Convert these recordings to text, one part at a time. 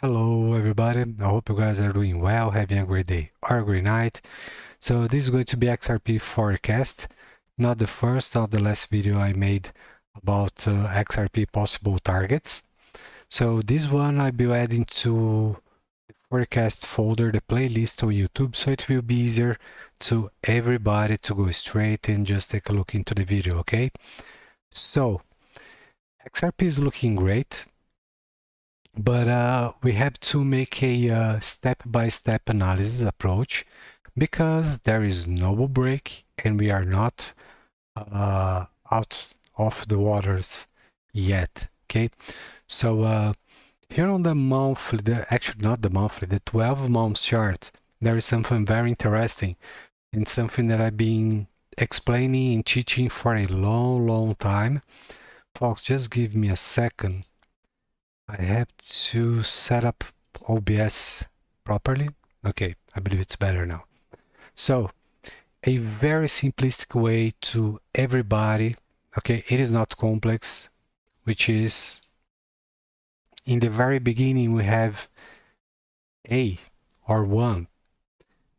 Hello everybody, I hope you guys are doing well, having a great day or a great night. So this is going to be XRP forecast, not the first or the last video I made about XRP possible targets. So this one I'll be adding to the forecast folder, the playlist on YouTube, so it will be easier to everybody to go straight and just take a look into the video, okay? So XRP is looking great. But we have to make a step-by-step analysis approach because there is no bull break and we are not out of the waters yet. Okay, so here on the monthly, actually not the monthly, the 12 month chart, there is something very interesting and something that I've been explaining and teaching for a long time. Folks, just give me a second. I have to set up OBS properly. Okay, I believe it's better now. So, a very simplistic way to everybody, okay, it is not complex, which is in the very beginning we have A or 1.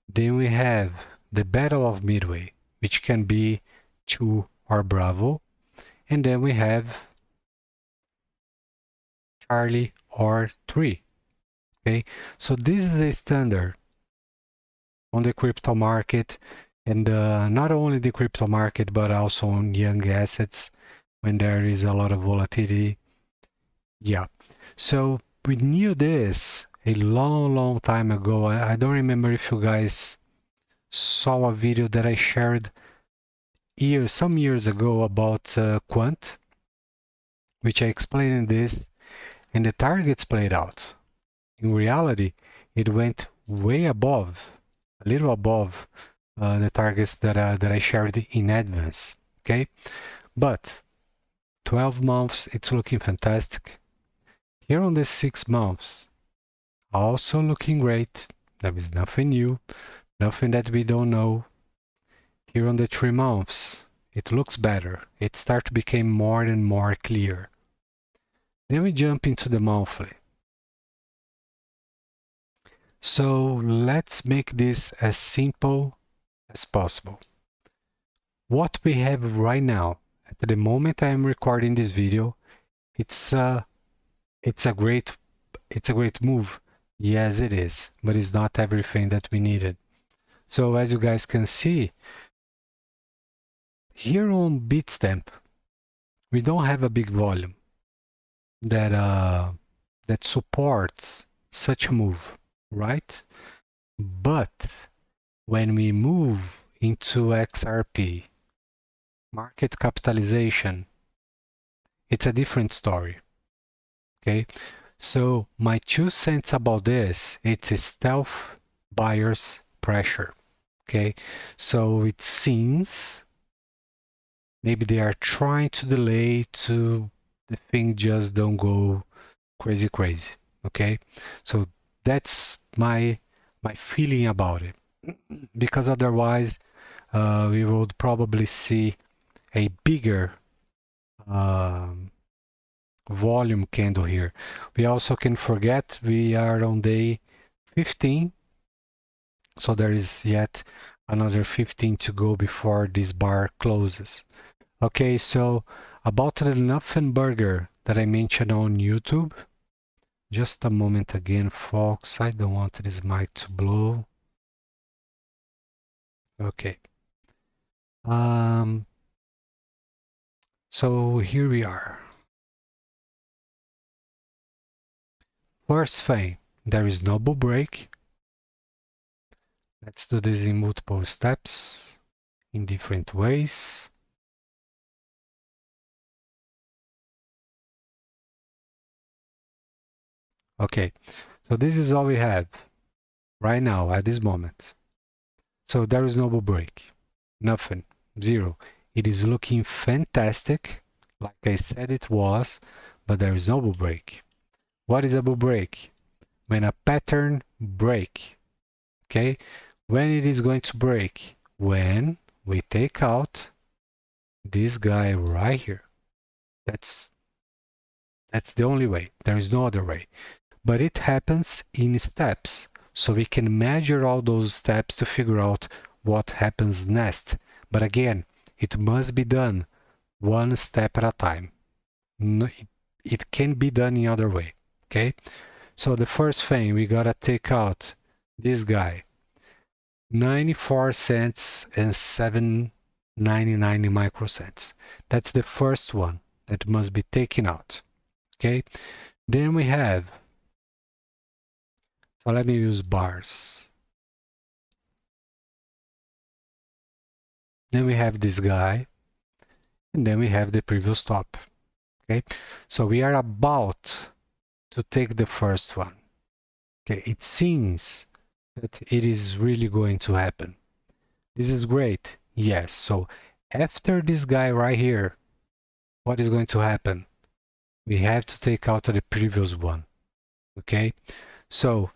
Then we have the Battle of Midway, which can be 2 or Bravo. And then we have Charlie or 3. Okay, so this is a standard on the crypto market, and not only the crypto market but also on young assets when there is a lot of volatility. Yeah, so we knew this a long time ago. I don't remember if you guys saw a video that I shared some years ago about quant, which I explained this, and the targets played out. In reality, it went way above, a little above the targets that I shared in advance. Okay, but 12 months, it's looking fantastic. Here on the 6 months, also looking great. There is nothing new, nothing that we don't know. Here on the 3 months, it looks better. It starts to become more and more clear. Then we jump into the monthly. So let's make this as simple as possible. What we have right now, at the moment I am recording this video, it's a great move. Yes, it is, but it's not everything that we needed. So as you guys can see, here on Bitstamp, we don't have a big volume that supports such a move, right? But when we move into XRP, market capitalization, it's a different story. Okay, so my 2 cents about this, it's a stealth buyer's pressure. Okay, so it seems maybe they are trying to delay to the thing just don't go crazy. Okay, so that's my feeling about it, because otherwise we would probably see a bigger volume candle here. We also can forget we are on day 15, so there is yet another 15 to go before this bar closes. Okay, so about the Nothing Burger that I mentioned on YouTube, just a moment again, folks. I don't want this mic to blow. Okay. So here we are. First thing, there is no bull break. Let's do this in multiple steps, in different ways. Okay, so this is all we have right now at this moment. So there is no bull break, nothing, zero. It is looking fantastic, like I said it was, but there is no bull break. What is a bull break? When a pattern break, okay? When it is going to break? When we take out this guy right here. That's the only way. There is no other way. but it happens in steps. So we can measure all those steps to figure out what happens next. But again, it must be done one step at a time. No, it can be done in other way. Okay, so the first thing we gotta take out this guy, 94 cents and 7.99 microcents. That's the first one that must be taken out. Okay, then we have, so let me use bars. Then we have this guy, and then we have the previous top. Okay, so we are about to take the first one. Okay, it seems that it is really going to happen. This is great. Yes, so after this guy right here, what is going to happen? We have to take out the previous one. Okay, so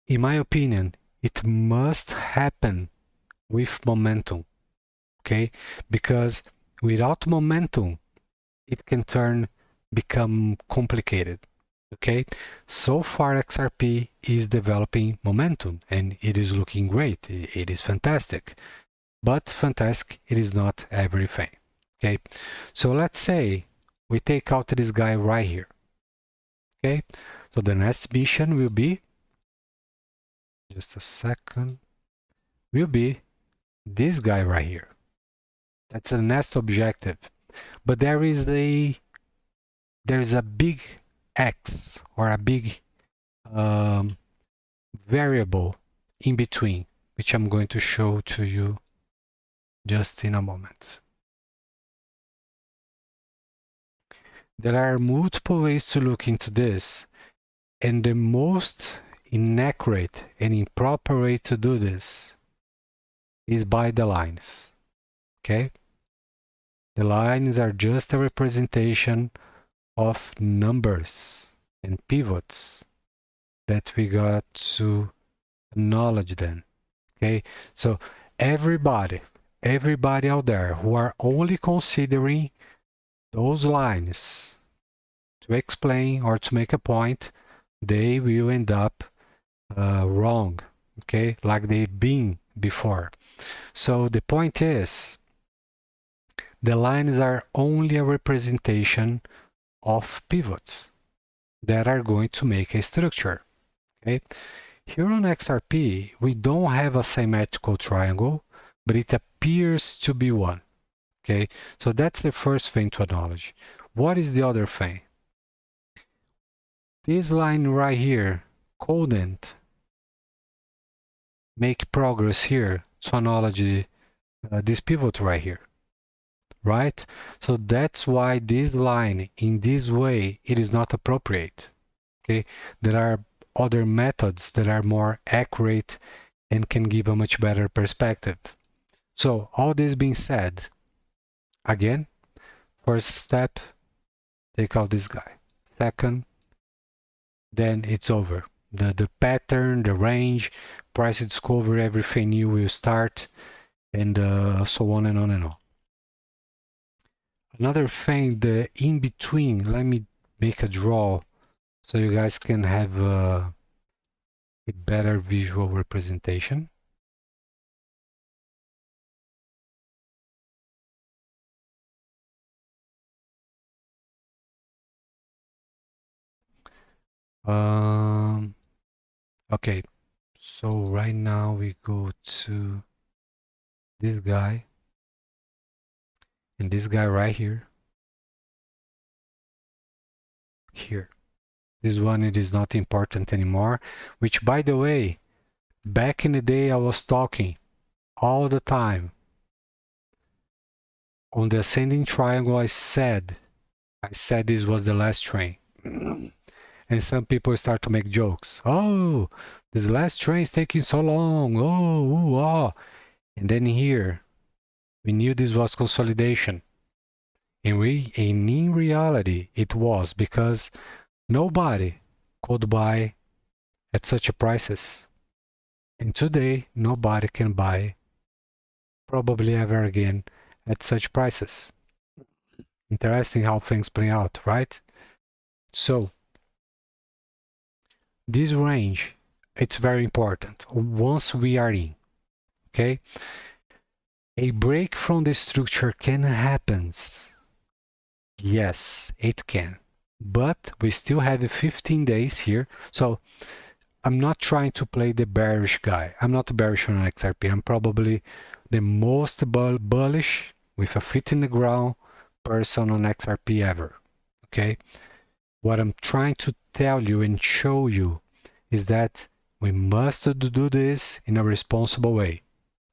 in my opinion, it must happen with momentum. Okay, because without momentum, it can become complicated. Okay, so far XRP is developing momentum and it is looking great. It is fantastic, but fantastic, it is not everything. Okay, so let's say we take out this guy right here. Okay, so the next mission will be, just a second, will be this guy right here. That's the next objective, but there's a big X or a big variable in between, which I'm going to show to you just in a moment. There are multiple ways to look into this, and the most inaccurate and improper way to do this is by the lines. Okay? The lines are just a representation of numbers and pivots that we got to acknowledge them. Okay, so everybody out there who are only considering those lines to explain or to make a point, they will end up wrong. Okay, like they've been before. So the point is, the lines are only a representation of pivots that are going to make a structure. Okay, here on XRP, we don't have a symmetrical triangle, but it appears to be one. Okay, so that's the first thing to acknowledge. What is the other thing? This line right here couldn't make progress here to acknowledge this pivot right here, right? So that's why this line in this way, it is not appropriate. Okay, there are other methods that are more accurate and can give a much better perspective. So all this being said, again, first step, take out this guy. Second, then it's over. The pattern, the range, price discovery, everything new will start, and so on and on and on. Another thing, the in between, let me make a draw so you guys can have a better visual representation. Okay, so right now we go to this guy and this guy right here. Here. This one, it is not important anymore, which, by the way, back in the day I was talking all the time. On the ascending triangle, I said this was the last train. And some people start to make jokes. Oh, this last train is taking so long. Oh, ooh, ah. And then here, we knew this was consolidation. And in reality, it was, because nobody could buy at such a prices. And today, nobody can buy probably ever again at such prices. Interesting how things play out, right? So this range, it's very important once we are in, okay? A break from the structure can happen. Yes, it can. But we still have 15 days here. So I'm not trying to play the bearish guy. I'm not bearish on XRP. I'm probably the most bullish with a feet in the ground person on XRP ever. Okay? What I'm trying to tell you and show you is that we must do this in a responsible way.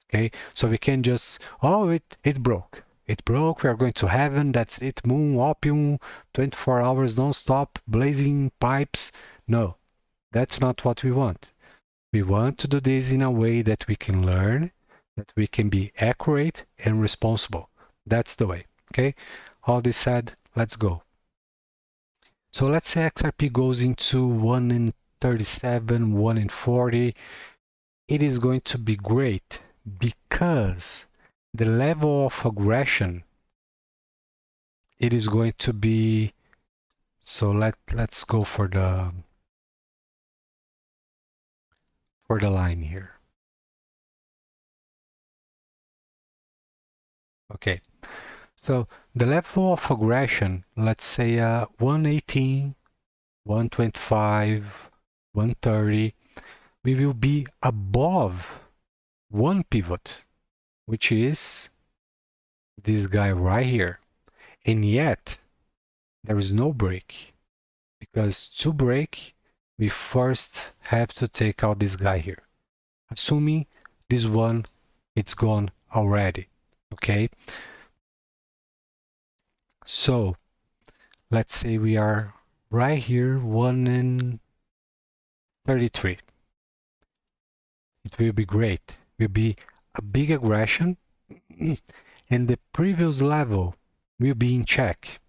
Okay? So we can just, oh, it broke. It broke, we are going to heaven, that's it, moon, opium, 24 hours non-stop, blazing pipes. No, that's not what we want. We want to do this in a way that we can learn, that we can be accurate and responsible. That's the way, okay? All this said, let's go. So let's say XRP goes into 1 in 37, 1 in 40. It is going to be great because the level of aggression, it is going to be, so let's go for the line here. Okay, so the level of aggression, let's say 118, 125, 130, we will be above one pivot, which is this guy right here. And yet, there is no break, because to break, we first have to take out this guy here. Assuming this one, it's gone already, okay? So, let's say we are right here, 1 in 33. It will be great. It will be a big aggression, and the previous level will be in check.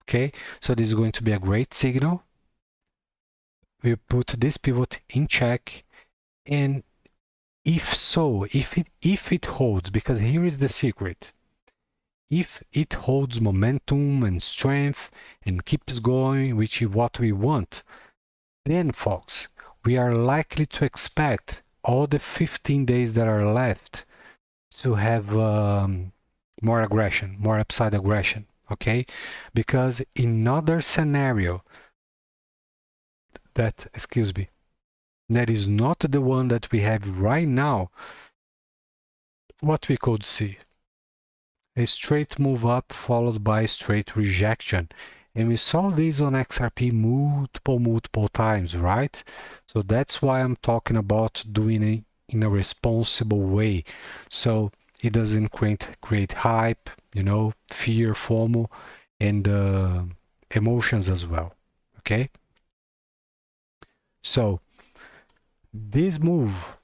Okay, so this is going to be a great signal. We'll put this pivot in check, and if it holds, because here is the secret, if it holds momentum and strength and keeps going, which is what we want, then folks, we are likely to expect all the 15 days that are left to have more aggression, more upside aggression, okay? Because in other scenario that, that is not the one that we have right now, what we could see, a straight move up followed by straight rejection. And we saw this on XRP multiple times, right? So that's why I'm talking about doing it in a responsible way. So it doesn't create hype, you know, fear, FOMO, and emotions as well, okay? So this move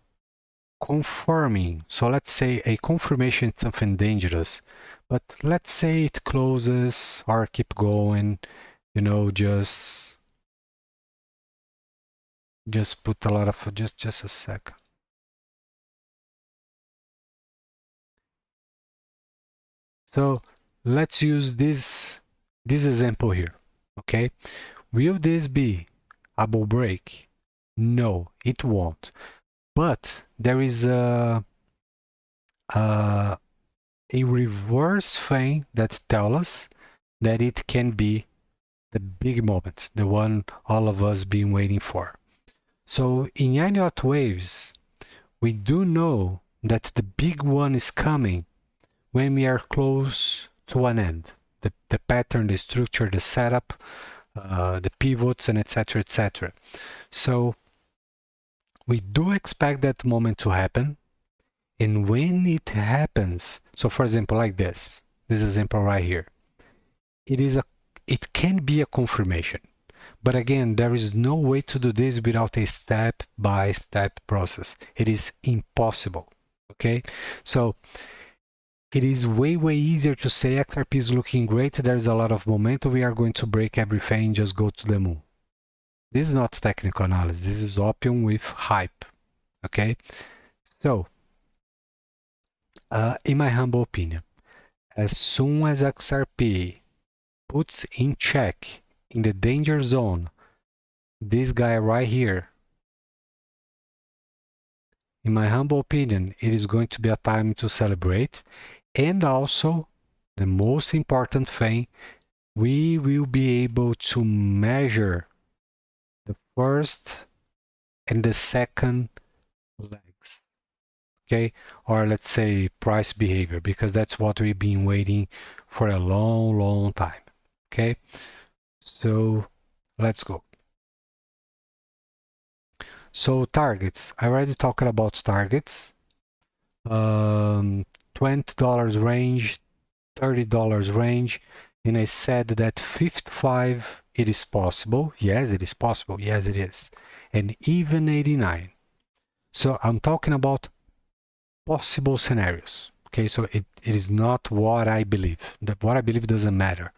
confirming, so let's say a confirmation is something dangerous, but let's say it closes or keep going, you know, just put a lot of, just a sec. So let's use this example here, okay? Will this be a bull break? No, it won't. But there is a reverse thing that tells us that it can be the big moment, the one all of us been waiting for. So in Elliott waves, we do know that the big one is coming when we are close to an end. The pattern, the structure, the setup, the pivots, and etc., etc. So we do expect that moment to happen. And when it happens, so for example, like this example right here, it can be a confirmation. But again, there is no way to do this without a step-by-step process. It is impossible, okay? So it is way easier to say XRP is looking great, there's a lot of momentum, we are going to break everything, just go to the moon. This is not technical analysis, this is opium with hype, okay? So, in my humble opinion, as soon as XRP puts in check in the danger zone this guy right here, in my humble opinion, it is going to be a time to celebrate. And also, the most important thing, we will be able to measure the first and the second legs, okay? Or let's say price behavior, because that's what we've been waiting for a long, long time, okay? So let's go. So targets, I already talked about targets. $20 range, $30 range, and I said that 55 it is possible. Yes, it is possible. Yes, it is. And even 89. So I'm talking about possible scenarios. Okay, so it is not what I believe. What I believe doesn't matter.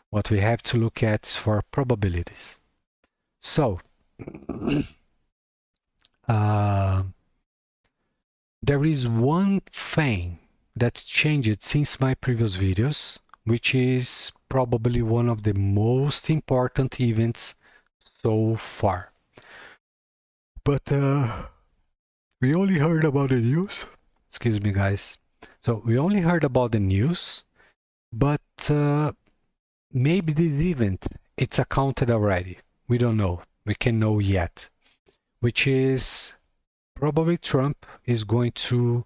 What we have to look at is for probabilities. So there is one thing that changed since my previous videos, which is probably one of the most important events so far. But we only heard about the news. Excuse me, guys. So we only heard about the news, but maybe this event, it's accounted already. We don't know. We can know yet, which is probably Trump is going to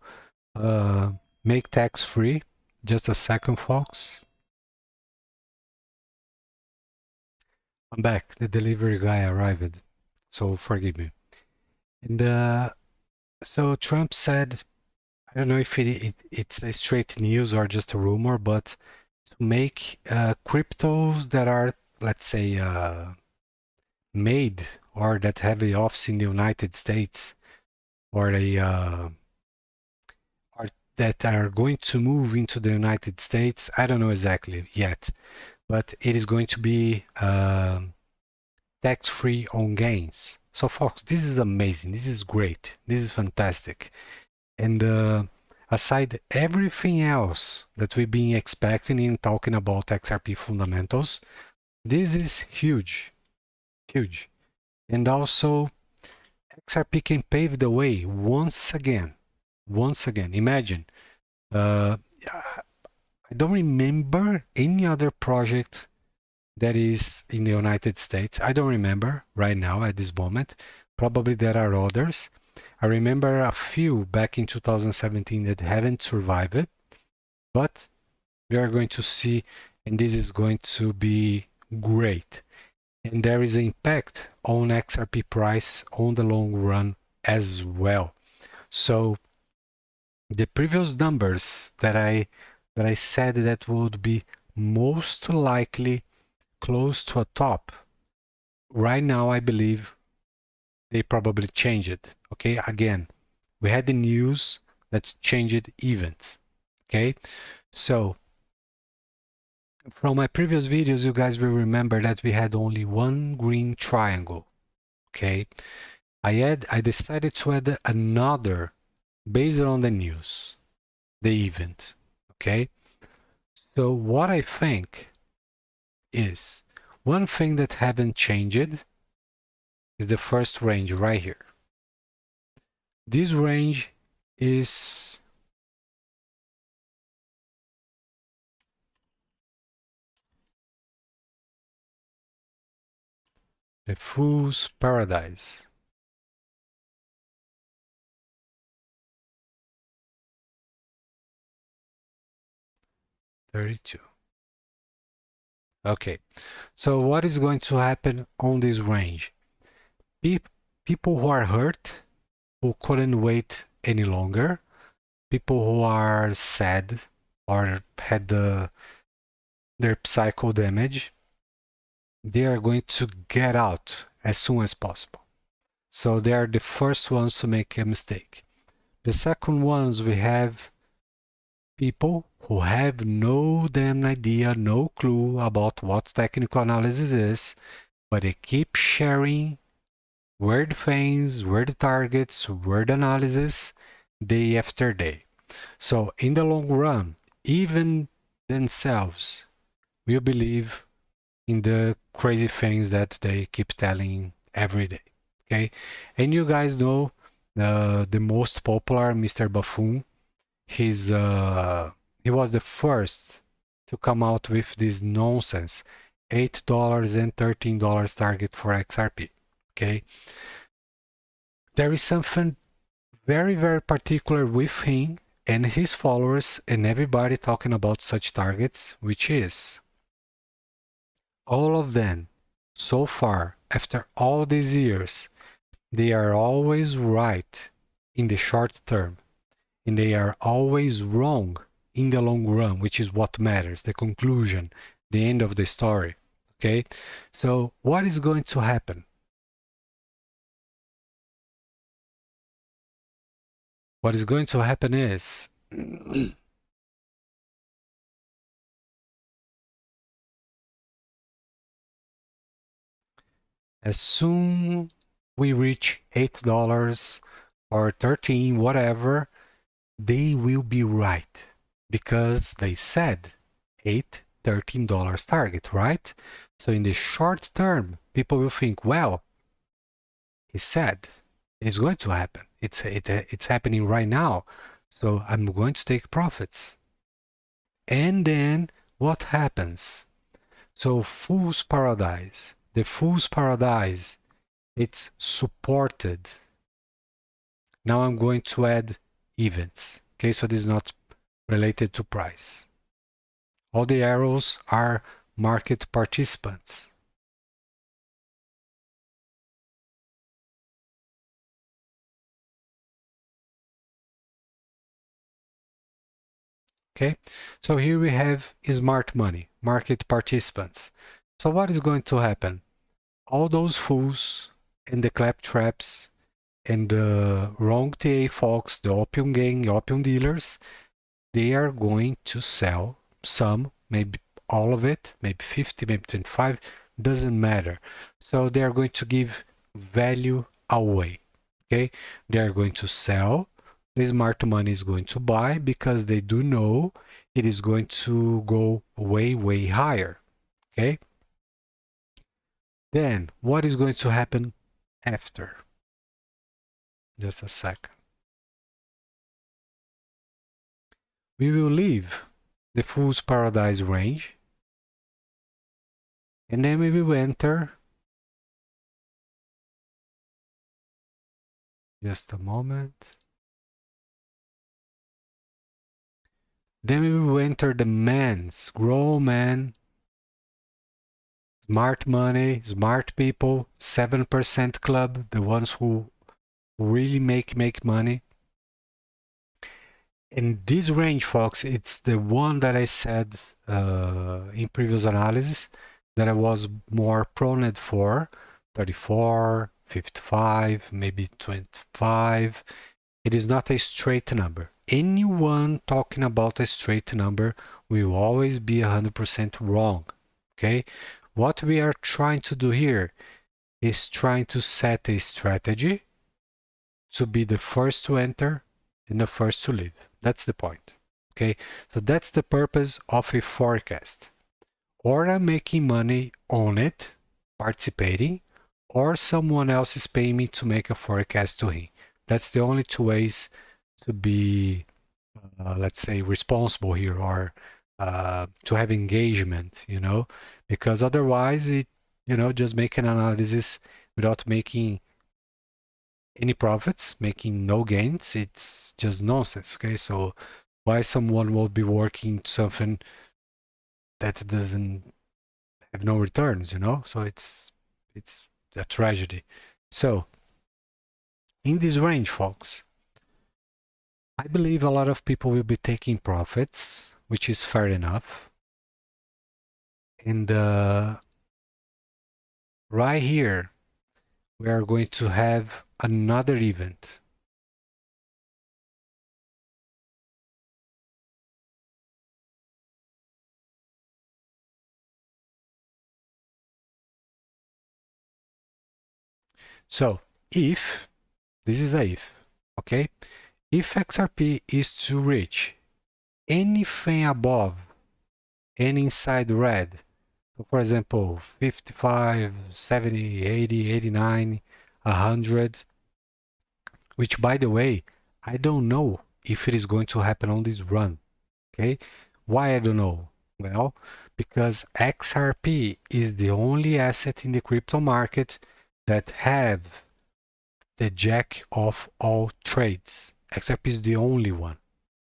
make tax free. Just a second, folks. I'm back. The delivery guy arrived, so forgive me. And so Trump said, I don't know if it's a straight news or just a rumor, but to make cryptos that are, let's say, made or that have a office in the United States, or or that are going to move into the United States. I don't know exactly yet, but it is going to be tax-free on gains. So folks, this is amazing. This is great. This is fantastic. And aside everything else that we've been expecting in talking about XRP fundamentals, this is huge, huge. And also, XRP can pave the way once again. Once again, imagine. I don't remember any other project that is in the United States. I don't remember right now at this moment. Probably there are others. I remember a few back in 2017 that haven't survived it, but we are going to see, and this is going to be great. And there is an impact on XRP price on the long run as well. So the previous numbers that I said that would be most likely close to a top, right now I believe they probably changed it. Okay, again, we had the news that changed events. Okay, so from my previous videos, you guys will remember that we had only one green triangle. Okay, I decided to add another based on the news, the event. Okay, so what I think is one thing that haven't changed is the first range right here. This range is the fool's paradise. $32. Okay, so what is going to happen on this range? People who are hurt, who couldn't wait any longer, people who are sad or had their psycho damage, they are going to get out as soon as possible. So they are the first ones to make a mistake. The second ones, we have people who have no damn idea, no clue about what technical analysis is, but they keep sharing weird things, weird targets, weird analysis day after day. So in the long run, even themselves will believe in the crazy things that they keep telling every day. Okay, and you guys know The most popular, Mr. Buffoon, he was the first to come out with this nonsense $8 and $13 target for XRP. Okay, there is something very, very particular with him and his followers and everybody talking about such targets, which is all of them so far, after all these years, they are always right in the short term and they are always wrong in the long run, which is what matters, the conclusion, the end of the story. Okay, so what is going to happen? What is going to happen is as soon we reach $8 or 13, whatever, they will be right because they said $8, $13 target, right? So in the short term, people will think, well, he said it's going to happen. It's happening right now. So I'm going to take profits. And then what happens? So fool's paradise. The fool's paradise, it's supported. Now I'm going to add events. Okay, so this is not related to price. All the arrows are market participants. Okay, so here we have smart money, market participants. So what is going to happen? All those fools and the claptraps and the wrong TA folks, the opium gang, the opium dealers, they are going to sell some, maybe all of it, maybe 50, maybe 25, doesn't matter. So they are going to give value away. Okay, they are going to sell. The smart money is going to buy because they do know it is going to go way, way higher. Okay, then what is going to happen after? Just a second. We will leave the fool's paradise range and then we will enter, just a moment. Then we will enter the man's, grown man, smart money, smart people, 7% club, the ones who really make money. In this range, folks, it's the one that I said in previous analysis that I was more prone for, 34, 55, maybe 25. It is not a straight number. Anyone talking about a straight number will always be 100% wrong. Okay? What we are trying to do here is trying to set a strategy to be the first to enter and the first to leave. That's the point. Okay? So that's the purpose of a forecast. Or I'm making money on it, participating, or someone else is paying me to make a forecast to him. That's the only two ways to be, let's say, responsible here, or to have engagement, you know, because otherwise it, you know, just make an analysis without making any profits, making no gains, it's just nonsense. Okay, so why someone will be working something that doesn't have no returns, you know? So it's a tragedy. So in this range, folks, I believe a lot of people will be taking profits, which is fair enough. And right here, we are going to have another event. So if, this is a if, okay? If XRP is to reach anything above and inside red, so for example, 55, 70, 80, 89, 100, which, by the way, I don't know if it is going to happen on this run. Okay, why I don't know? Well, because XRP is the only asset in the crypto market that have the jack of all trades. XRP is the only one.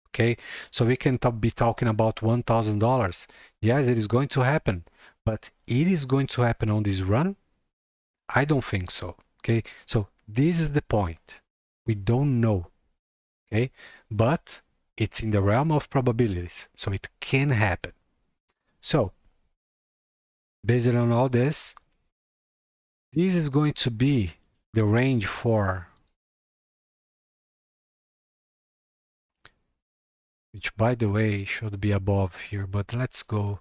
Okay, so we can be talking about $1,000. Yes, it is going to happen, but it is going to happen on this run? I don't think so. Okay, so this is the point. We don't know. Okay, but it's in the realm of probabilities, so it can happen. So based on all this, this is going to be the range for, which by the way should be above here, but let's go.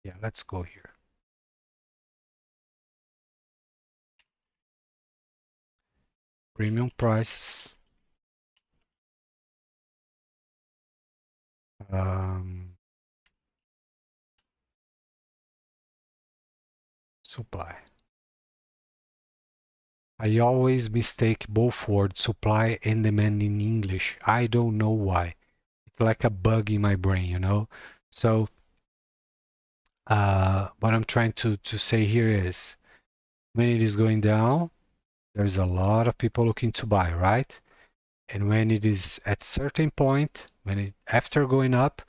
Yeah, let's go here. Premium prices. Supply. I always mistake both words, supply and demand, in English. I don't know why. It's like a bug in my brain, you know? So what I'm trying to say here is, when it is going down, there's a lot of people looking to buy, right? And when it is at certain point, after going up,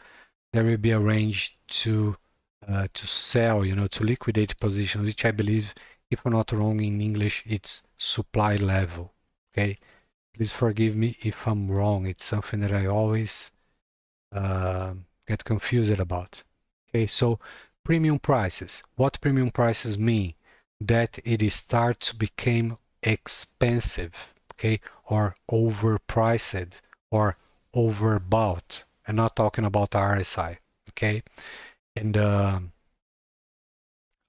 there will be a range to sell, you know, to liquidate positions, which I believe, if I'm not wrong in English, it's supply level. Okay, please forgive me if I'm wrong. It's something that I always get confused about. Okay, so premium prices. What premium prices mean? That it is start to become expensive, okay, or overpriced or overbought. I'm not talking about the RSI, okay, and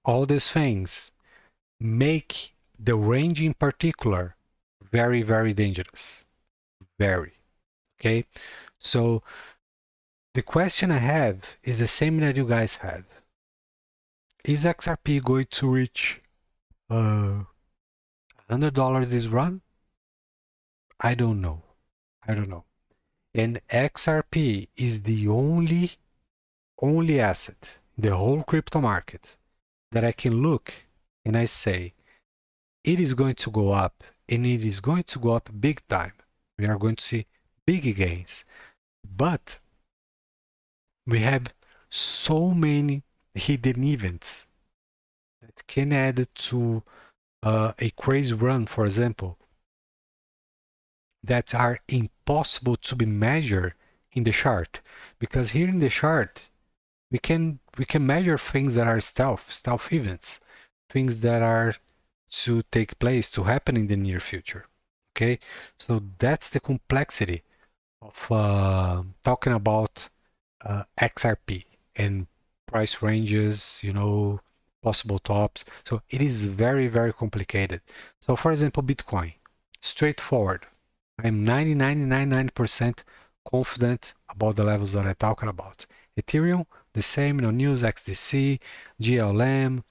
all these things make the range in particular very, very dangerous. Very. Okay. So the question I have is the same that you guys have. Is XRP going to reach $100 this run? I don't know. I don't know. And XRP is the only asset in the whole crypto market that I can look and I say, it is going to go up, and it is going to go up big time. We are going to see big gains. But we have so many hidden events that can add to a crazy run, for example, that are impossible to be measured in the chart. Because here in the chart, we can measure things that are stealth events, things that are to take place, to happen in the near future. Okay, so that's the complexity of talking about XRP and price ranges, you know, possible tops. So it is very, very complicated. So for example, Bitcoin, straightforward. I'm 99.99% confident about the levels that I'm talking about. Ethereum, the same, no news, XDC, GLM,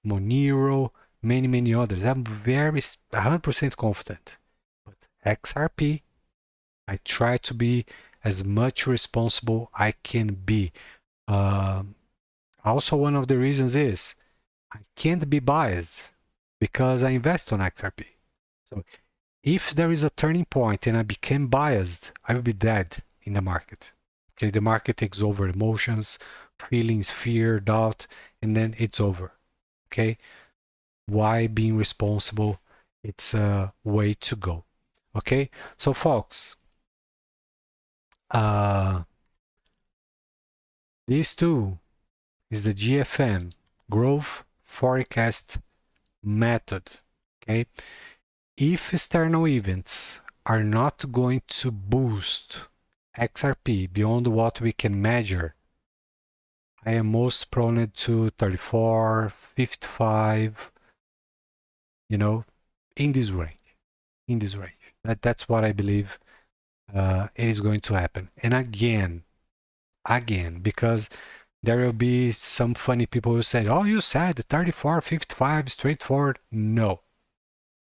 Monero, many others. I'm very 100% confident. But XRP, I try to be as much responsible I can be. Also, one of the reasons is I can't be biased because I invest on XRP. So if there is a turning point and I became biased, I will be dead in the market. Okay, the market takes over emotions, feelings, fear, doubt, and then it's over. Okay, why being responsible? It's a way to go. Okay, so folks, this too is the GFM, Growth Forecast Method. Okay, if external events are not going to boost XRP beyond what we can measure, I am most prone to 34, 55, you know, in this range. In this range. That's what I believe it is going to happen. And again, because there will be some funny people who say, oh, you said 34, 55, straightforward. No.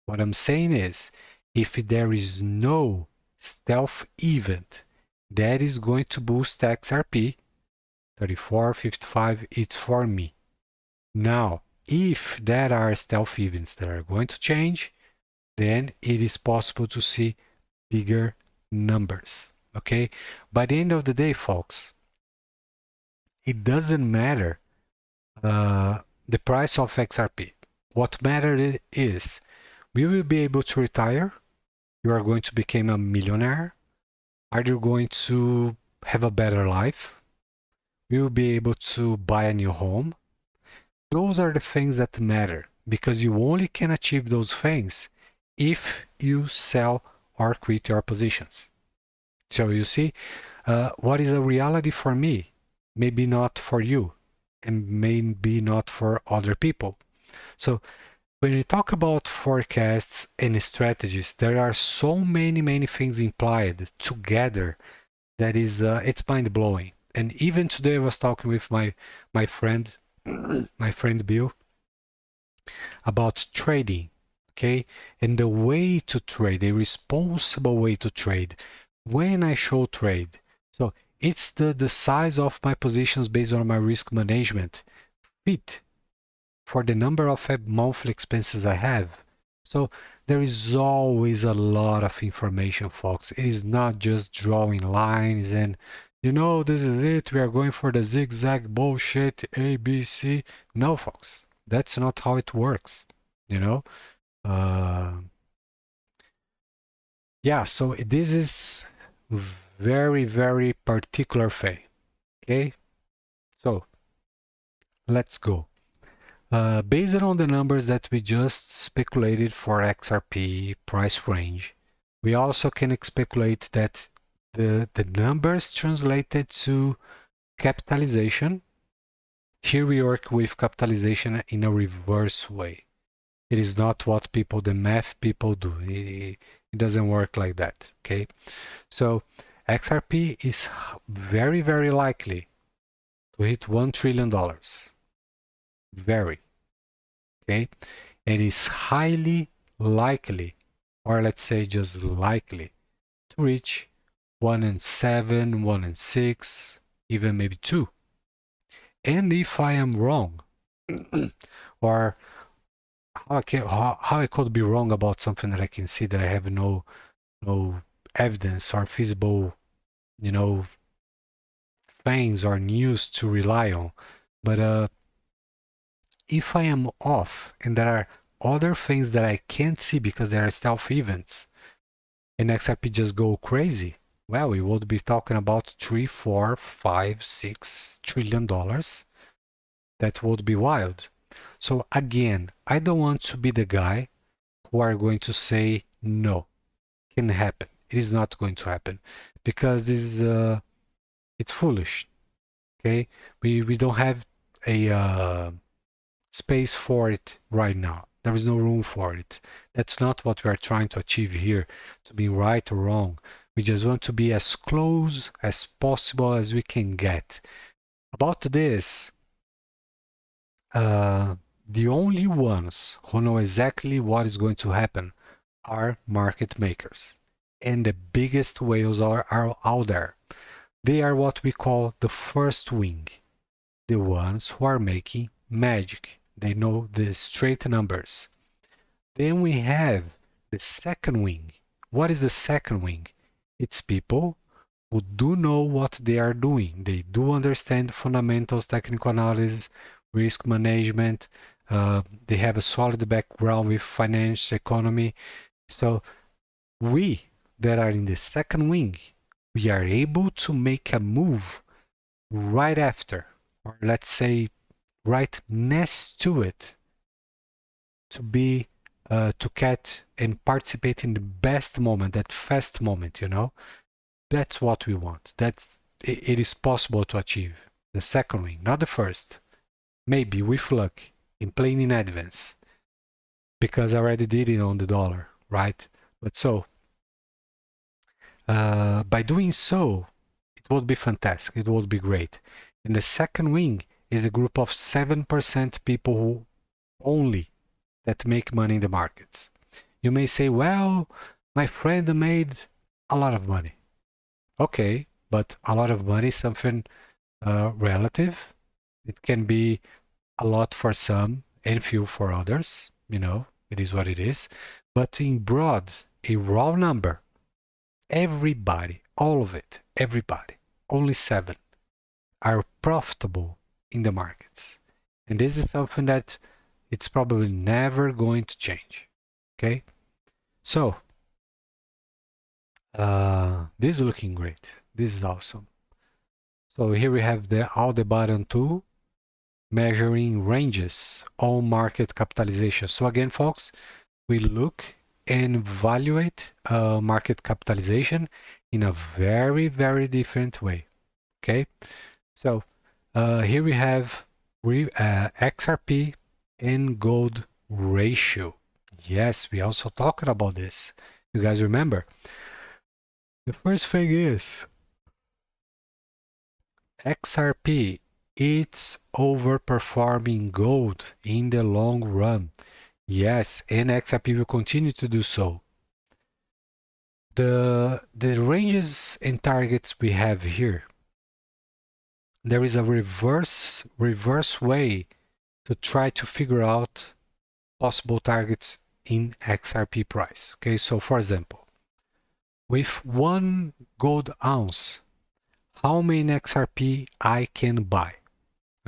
What I'm saying is, if there is no stealth event that is going to boost XRP, 34.55, it's for me. Now, if there are stealth events that are going to change, then it is possible to see bigger numbers. Okay? By the end of the day, folks, it doesn't matter the price of XRP. What matters is we will be able to retire. You are going to become a millionaire. Are you going to have a better life? We will be able to buy a new home. Those are the things that matter, because you only can achieve those things if you sell or quit your positions. So you see, what is a reality for me, maybe not for you, and maybe not for other people. So when we talk about forecasts and strategies, there are so many things implied together that is it's mind-blowing. And even today I was talking with my friend my friend Bill about trading, okay, and the way to trade, a responsible way to trade. When I show trade, so it's the size of my positions based on my risk management fit for the number of monthly expenses I have. So there is always a lot of information, folks. It is not just drawing lines and, you know, this is it, we are going for the zigzag bullshit ABC. No, folks, that's not how it works, you know. Yeah, so this is very particular thing. Okay, so let's go. Based on the numbers that we just speculated for XRP price range, we also can speculate that the numbers translated to capitalization. Here we work with capitalization in a reverse way. It is not what people, the math people do. It doesn't work like that, okay? So XRP is very likely to hit $1 trillion. Very, okay? It is highly likely, or let's say just likely, to reach 1 in 7, 1 in 6, even maybe 2. And if I am wrong, or how I could be wrong about something that I can see that I have no evidence or feasible, you know, things or news to rely on. But if I am off and there are other things that I can't see because there are stealth events and XRP just go crazy, well, we would be talking about 3, 4, 5, 6 trillion dollars. That would be wild. So again, I don't want to be the guy who are going to say no, can happen. It is not going to happen because this is it's foolish. Okay, we don't have a space for it right now. There is no room for it. That's not what we are trying to achieve here, to be right or wrong. We just want to be as close as possible as we can get. About this, the only ones who know exactly what is going to happen are market makers. And the biggest whales are out there. They are what we call the first wing, the ones who are making magic. They know the straight numbers. Then we have the second wing. What is the second wing? It's people who do know what they are doing. They do understand fundamentals, technical analysis, risk management. They have a solid background with finance, economy. So we that are in the second wing, we are able to make a move right after, or let's say right next to it, to be to catch and participate in the best moment, that fast moment, you know. That's what we want. It is possible to achieve the second wing, not the first. Maybe with luck, in playing in advance, because I already did it on the dollar, right? But so by doing so, it would be fantastic. It would be great. And the second wing is a group of 7% people who only that make money in the markets. You may say, well, My friend made a lot of money. Okay, but a lot of money is something relative. It can be a lot for some and few for others. You know, it is what it is. But in broad, a raw number, everybody, all of it, everybody, only 7 are profitable in the markets. And this is something that it's probably never going to change. Okay, so this is looking great. This is awesome. So here we have the button tool measuring ranges on market capitalization. So again, folks, we look and evaluate market capitalization in a very, very different way. Okay, so here we have XRP and gold ratio. Yes, we also talked about this. You guys remember? The first thing is XRP. It's overperforming gold in the long run. Yes, and XRP will continue to do so. The ranges and targets we have here, there is a reverse way to try to figure out possible targets in XRP price. Okay, so for example, with 1 gold ounce, how many XRP I can buy?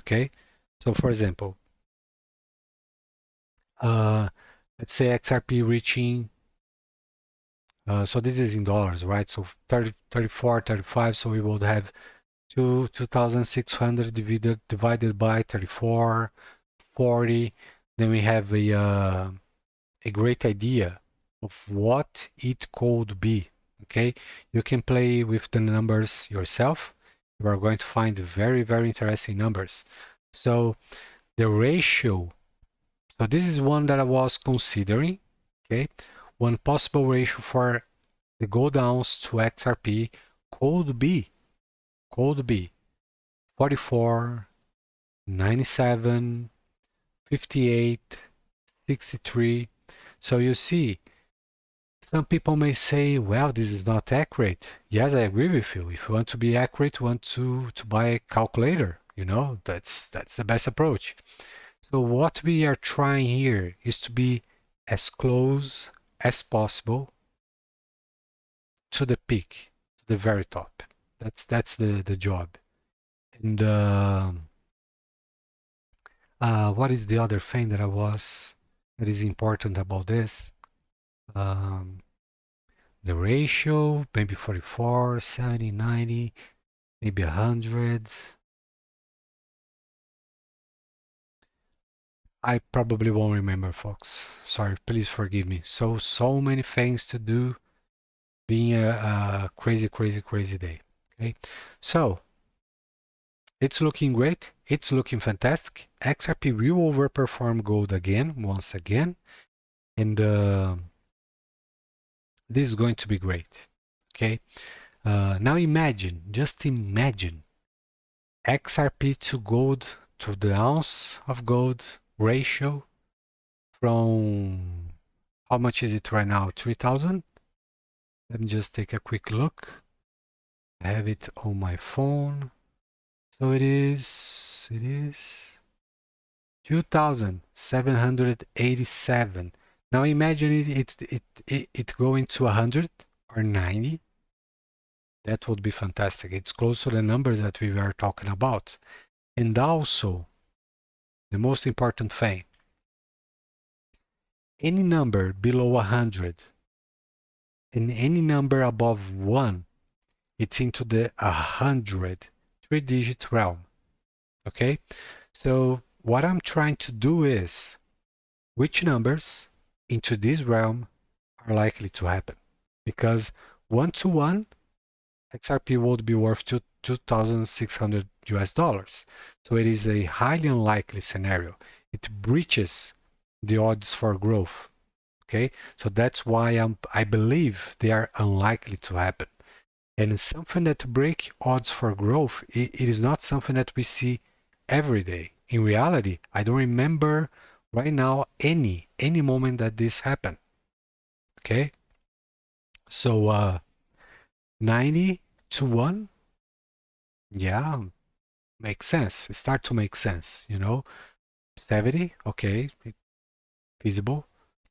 Okay, so for example, let's say XRP reaching, so this is in dollars, right? So 30, 34, 35, so we would have 2,600 divided by 34, 40. Then we have a great idea of what it could be. Okay, you can play with the numbers yourself. You are going to find very, very interesting numbers. So the ratio, so this is one that I was considering. Okay, one possible ratio for the gold ounce to XRP could be 44, 97, 58, 63. So you see, some people may say, well, this is not accurate. Yes, I agree with you. If you want to be accurate, you want to buy a calculator. You know, that's the best approach. So what we are trying here is to be as close as possible to the peak, to the very top. That's the job. And what is the other thing that is important about this? The ratio, maybe 44, 70, 90, maybe 100. I probably won't remember, folks. Sorry, please forgive me. So many things to do, being a crazy, crazy, crazy day. Okay, so it's looking great. It's looking fantastic. XRP will overperform gold again, once again, and this is going to be great. Okay, now imagine, just imagine, XRP to gold, to the ounce of gold ratio from, how much is it right now? 3,000? Let me just take a quick look. I have it on my phone. So it is 2,787. Now imagine it going to 100 or 90. That would be fantastic. It's close to the numbers that we were talking about. And also, the most important thing, any number below 100 and any number above 1, it's into the 100 3-digit realm. Okay, so what I'm trying to do is, which numbers into this realm are likely to happen? Because 1 to 1, XRP would be worth 2,600 US dollars. So it is a highly unlikely scenario. It breaches the odds for growth. Okay, so that's why I believe they are unlikely to happen. And something that break odds for growth, it is not something that we see every day. In reality, I don't remember right now any moment that this happened. Okay, So 90 to 1, yeah, makes sense. It start to make sense, you know. 70, okay, feasible,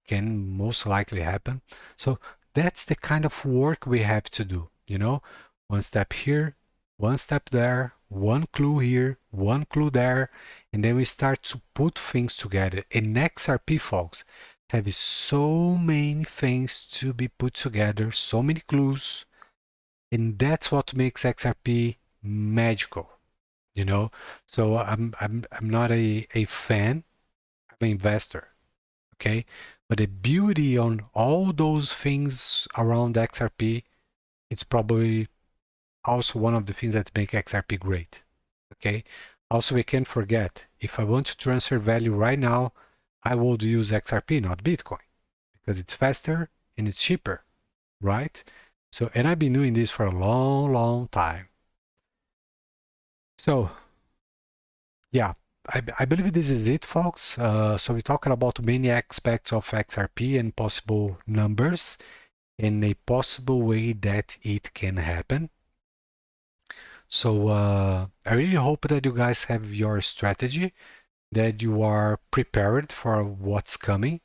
can most likely happen. So that's the kind of work we have to do, you know. One step here, one step there, one clue here, one clue there, and then we start to put things together. And XRP, folks, have so many things to be put together, so many clues, and that's what makes XRP magical, you know. So I'm not a fan, I'm an investor, okay? But the beauty on all those things around XRP, it's probably also one of the things that make XRP great, okay? Also, we can't forget, if I want to transfer value right now, I would use XRP, not Bitcoin, because it's faster and it's cheaper, right? So, and I've been doing this for a long, long time. So, yeah, I believe this is it, folks. So we're talking about many aspects of XRP and possible numbers and a possible way that it can happen. So I really hope that you guys have your strategy, that you are prepared for what's coming,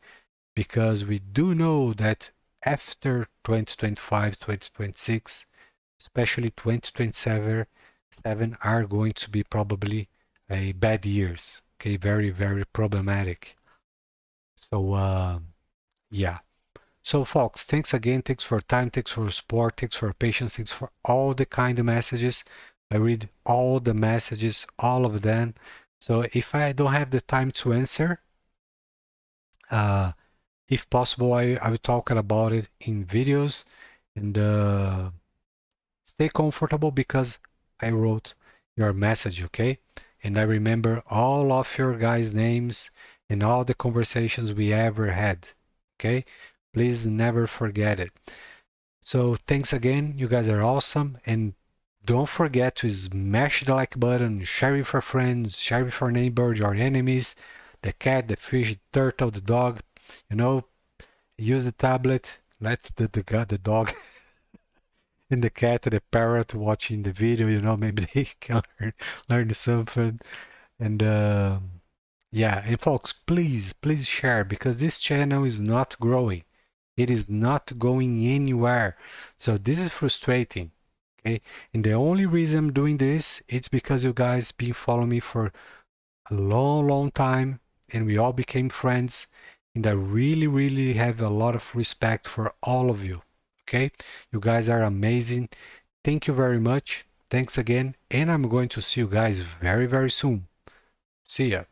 because we do know that after 2025, 2026, especially 2027, are going to be probably a bad years. Okay, very, very problematic. So yeah. So folks, thanks again. Thanks for time. Thanks for support. Thanks for patience. Thanks for all the kind of messages. I read all the messages, all of them. So if I don't have the time to answer, if possible, I will talk about it in videos, and stay comfortable because I wrote your message, okay? And I remember all of your guys' names and all the conversations we ever had, okay? Please never forget it. So thanks again. You guys are awesome. And don't forget to smash the like button, share with your friends, share with your neighbor, your enemies, the cat, the fish, the turtle, the dog. You know, use the tablet. Let the dog and the cat and the parrot watching the video. You know, maybe they can learn something. And yeah, and folks, please share, because this channel is not growing. It is not going anywhere. So this is frustrating. Okay. And the only reason I'm doing this, it's because you guys been following me for a long, long time, and we all became friends. And I really, really have a lot of respect for all of you. Okay. You guys are amazing. Thank you very much. Thanks again. And I'm going to see you guys very, very soon. See ya.